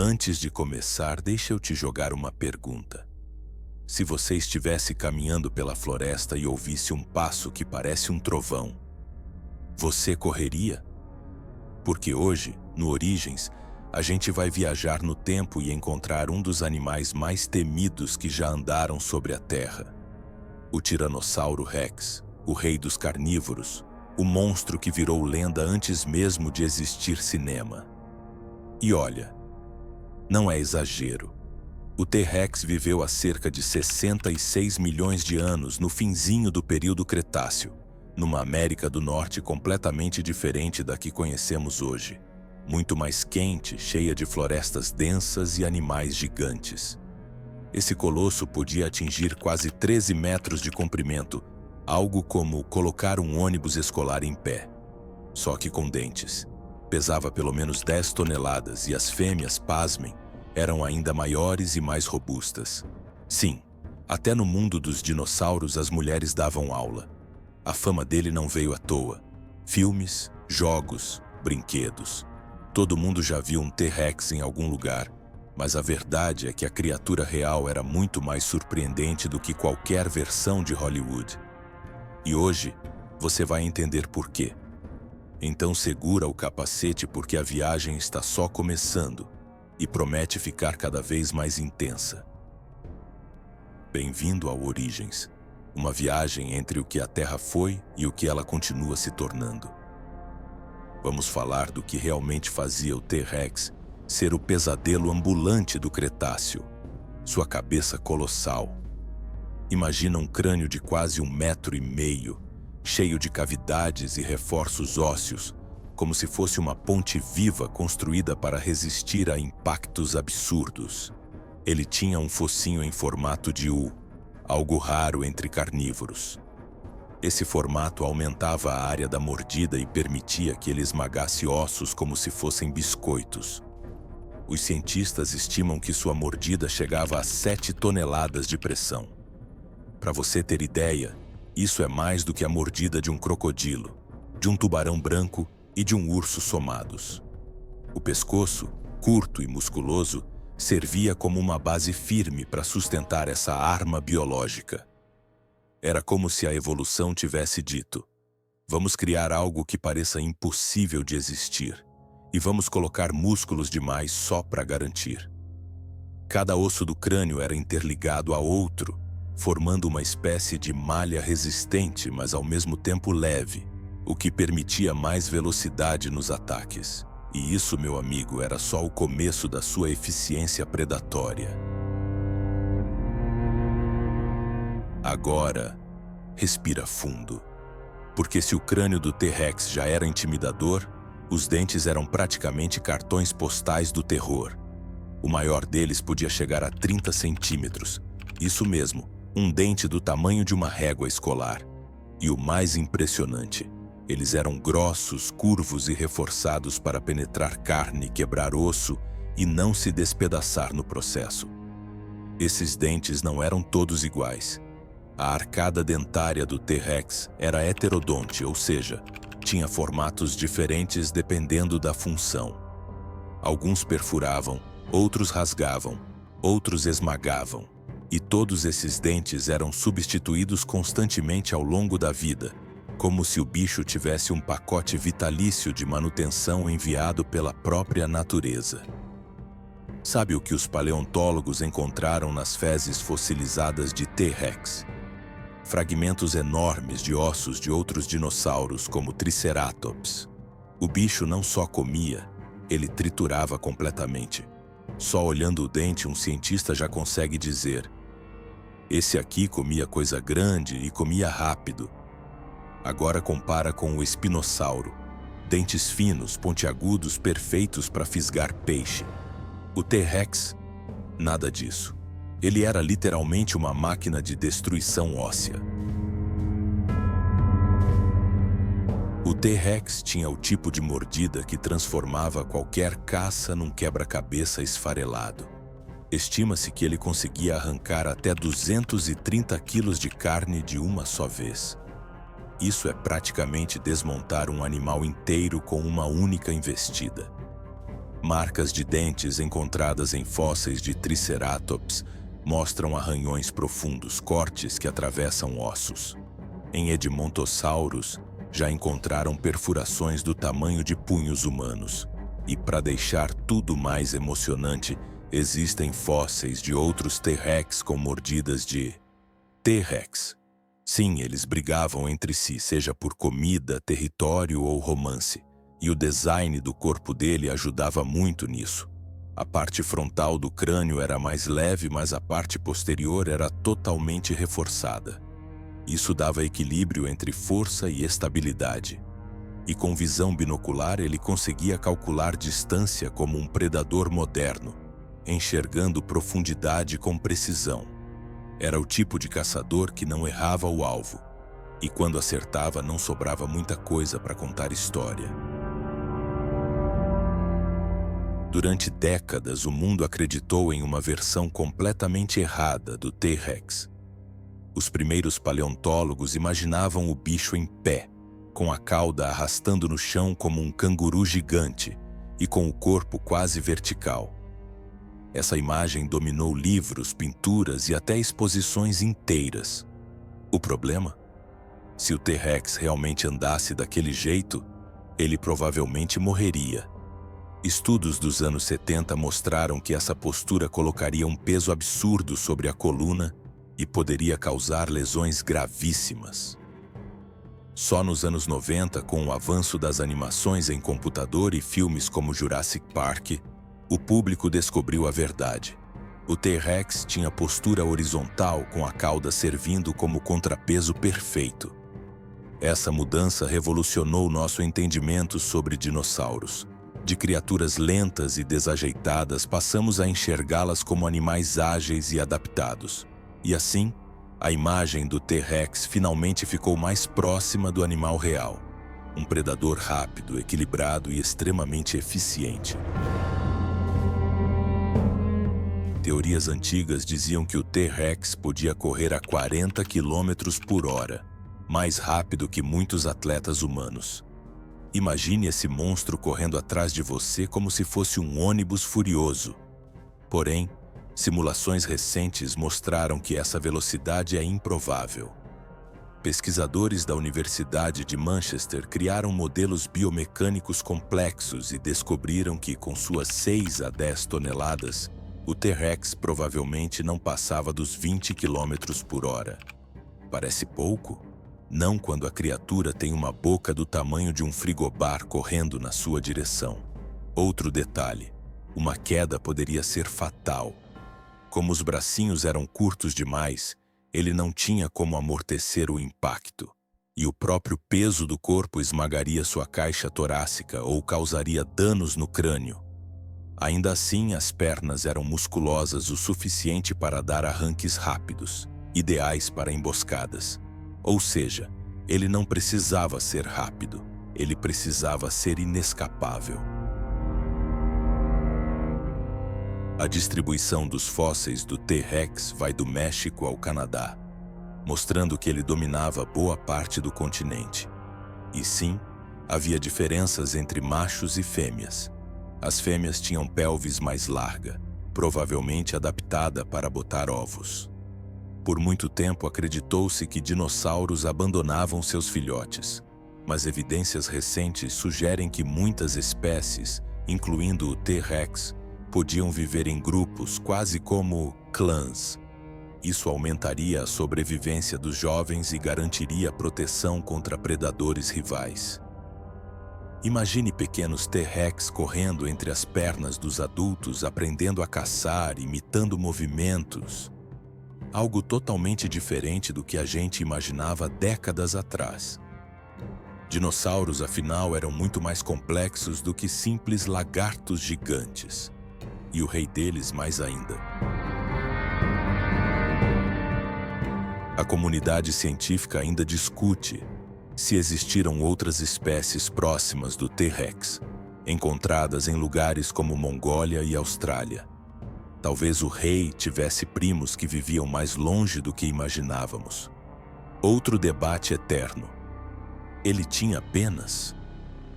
Antes de começar, deixa eu te jogar uma pergunta. Se você estivesse caminhando pela floresta e ouvisse um passo que parece um trovão, você correria? Porque hoje, no Origens, a gente vai viajar no tempo e encontrar um dos animais mais temidos que já andaram sobre a Terra. O Tiranossauro Rex, o rei dos carnívoros, o monstro que virou lenda antes mesmo de existir cinema. E olha, não é exagero. O T-Rex viveu há cerca de 66 milhões de anos no finzinho do período Cretáceo, numa América do Norte completamente diferente da que conhecemos hoje. Muito mais quente, cheia de florestas densas e animais gigantes. Esse colosso podia atingir quase 13 metros de comprimento, algo como colocar um ônibus escolar em pé. Só que com dentes. Pesava pelo menos 10 toneladas e as fêmeas, pasmem, eram ainda maiores e mais robustas. Sim, até no mundo dos dinossauros as mulheres davam aula. A fama dele não veio à toa. Filmes, jogos, brinquedos. Todo mundo já viu um T-Rex em algum lugar, mas a verdade é que a criatura real era muito mais surpreendente do que qualquer versão de Hollywood. E hoje, você vai entender por quê. Então segura o capacete porque a viagem está só começando e promete ficar cada vez mais intensa. Bem-vindo ao Origens, uma viagem entre o que a Terra foi e o que ela continua se tornando. Vamos falar do que realmente fazia o T-Rex ser o pesadelo ambulante do Cretáceo. Sua cabeça colossal. Imagina um crânio de quase 1,5 metros, cheio de cavidades e reforços ósseos, como se fosse uma ponte viva construída para resistir a impactos absurdos. Ele tinha um focinho em formato de U, algo raro entre carnívoros. Esse formato aumentava a área da mordida e permitia que ele esmagasse ossos como se fossem biscoitos. Os cientistas estimam que sua mordida chegava a 7 toneladas de pressão. Para você ter ideia, isso é mais do que a mordida de um crocodilo, de um tubarão branco e de um urso somados. O pescoço, curto e musculoso, servia como uma base firme para sustentar essa arma biológica. Era como se a evolução tivesse dito: vamos criar algo que pareça impossível de existir, e vamos colocar músculos demais só para garantir. Cada osso do crânio era interligado a outro, formando uma espécie de malha resistente, mas ao mesmo tempo leve, o que permitia mais velocidade nos ataques. E isso, meu amigo, era só o começo da sua eficiência predatória. Agora, respira fundo. Porque se o crânio do T-Rex já era intimidador, os dentes eram praticamente cartões postais do terror. O maior deles podia chegar a 30 centímetros. Isso mesmo, um dente do tamanho de uma régua escolar. E o mais impressionante, eles eram grossos, curvos e reforçados para penetrar carne, quebrar osso e não se despedaçar no processo. Esses dentes não eram todos iguais. A arcada dentária do T-Rex era heterodonte, ou seja, tinha formatos diferentes dependendo da função. Alguns perfuravam, outros rasgavam, outros esmagavam. E todos esses dentes eram substituídos constantemente ao longo da vida, como se o bicho tivesse um pacote vitalício de manutenção enviado pela própria natureza. Sabe o que os paleontólogos encontraram nas fezes fossilizadas de T-Rex? Fragmentos enormes de ossos de outros dinossauros, como Triceratops. O bicho não só comia, ele triturava completamente. Só olhando o dente, um cientista já consegue dizer: esse aqui comia coisa grande e comia rápido. Agora compara com o espinossauro. Dentes finos, pontiagudos, perfeitos para fisgar peixe. O T-Rex, nada disso. Ele era literalmente uma máquina de destruição óssea. O T-Rex tinha o tipo de mordida que transformava qualquer caça num quebra-cabeça esfarelado. Estima-se que ele conseguia arrancar até 230 quilos de carne de uma só vez. Isso é praticamente desmontar um animal inteiro com uma única investida. Marcas de dentes encontradas em fósseis de Triceratops mostram arranhões profundos, cortes que atravessam ossos. Em Edmontosaurus, já encontraram perfurações do tamanho de punhos humanos. E para deixar tudo mais emocionante, existem fósseis de outros T-Rex com mordidas de T-Rex. Sim, eles brigavam entre si, seja por comida, território ou romance. E o design do corpo dele ajudava muito nisso. A parte frontal do crânio era mais leve, mas a parte posterior era totalmente reforçada. Isso dava equilíbrio entre força e estabilidade. E com visão binocular ele conseguia calcular distância como um predador moderno, enxergando profundidade com precisão. Era o tipo de caçador que não errava o alvo, e quando acertava não sobrava muita coisa para contar história. Durante décadas, o mundo acreditou em uma versão completamente errada do T-Rex. Os primeiros paleontólogos imaginavam o bicho em pé, com a cauda arrastando no chão como um canguru gigante e com o corpo quase vertical. Essa imagem dominou livros, pinturas e até exposições inteiras. O problema? Se o T-Rex realmente andasse daquele jeito, ele provavelmente morreria. Estudos dos anos 70 mostraram que essa postura colocaria um peso absurdo sobre a coluna e poderia causar lesões gravíssimas. Só nos anos 90, com o avanço das animações em computador e filmes como Jurassic Park, o público descobriu a verdade. O T-Rex tinha postura horizontal, com a cauda servindo como contrapeso perfeito. Essa mudança revolucionou nosso entendimento sobre dinossauros. De criaturas lentas e desajeitadas, passamos a enxergá-las como animais ágeis e adaptados. E assim, a imagem do T-Rex finalmente ficou mais próxima do animal real. Um predador rápido, equilibrado e extremamente eficiente. Teorias antigas diziam que o T-Rex podia correr a 40 km/h, mais rápido que muitos atletas humanos. Imagine esse monstro correndo atrás de você como se fosse um ônibus furioso. Porém, simulações recentes mostraram que essa velocidade é improvável. Pesquisadores da Universidade de Manchester criaram modelos biomecânicos complexos e descobriram que, com suas 6 a 10 toneladas, o T-Rex provavelmente não passava dos 20 km/h. Parece pouco? Não quando a criatura tem uma boca do tamanho de um frigobar correndo na sua direção. Outro detalhe: uma queda poderia ser fatal. Como os bracinhos eram curtos demais, ele não tinha como amortecer o impacto, e o próprio peso do corpo esmagaria sua caixa torácica ou causaria danos no crânio. Ainda assim, as pernas eram musculosas o suficiente para dar arranques rápidos, ideais para emboscadas. Ou seja, ele não precisava ser rápido, ele precisava ser inescapável. A distribuição dos fósseis do T-Rex vai do México ao Canadá, mostrando que ele dominava boa parte do continente. E sim, havia diferenças entre machos e fêmeas. As fêmeas tinham pelvis mais larga, provavelmente adaptada para botar ovos. Por muito tempo acreditou-se que dinossauros abandonavam seus filhotes, mas evidências recentes sugerem que muitas espécies, incluindo o T-Rex, podiam viver em grupos quase como clãs. Isso aumentaria a sobrevivência dos jovens e garantiria proteção contra predadores rivais. Imagine pequenos T-Rex correndo entre as pernas dos adultos, aprendendo a caçar, imitando movimentos. Algo totalmente diferente do que a gente imaginava décadas atrás. Dinossauros, afinal, eram muito mais complexos do que simples lagartos gigantes. E o rei deles mais ainda. A comunidade científica ainda discute se existiram outras espécies próximas do T-Rex, encontradas em lugares como Mongólia e Austrália. Talvez o rei tivesse primos que viviam mais longe do que imaginávamos. Outro debate eterno: ele tinha penas?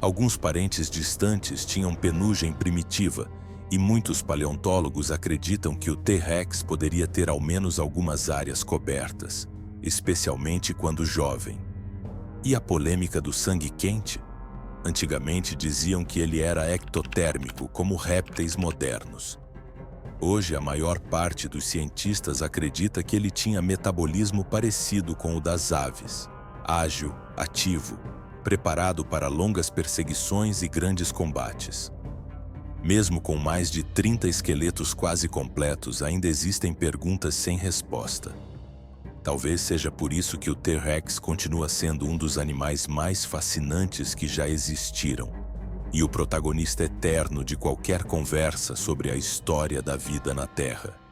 Alguns parentes distantes tinham penugem primitiva, e muitos paleontólogos acreditam que o T-Rex poderia ter ao menos algumas áreas cobertas, especialmente quando jovem. E a polêmica do sangue quente? Antigamente diziam que ele era ectotérmico, como répteis modernos. Hoje, a maior parte dos cientistas acredita que ele tinha metabolismo parecido com o das aves, ágil, ativo, preparado para longas perseguições e grandes combates. Mesmo com mais de 30 esqueletos quase completos, ainda existem perguntas sem resposta. Talvez seja por isso que o T-Rex continua sendo um dos animais mais fascinantes que já existiram, e o protagonista eterno de qualquer conversa sobre a história da vida na Terra.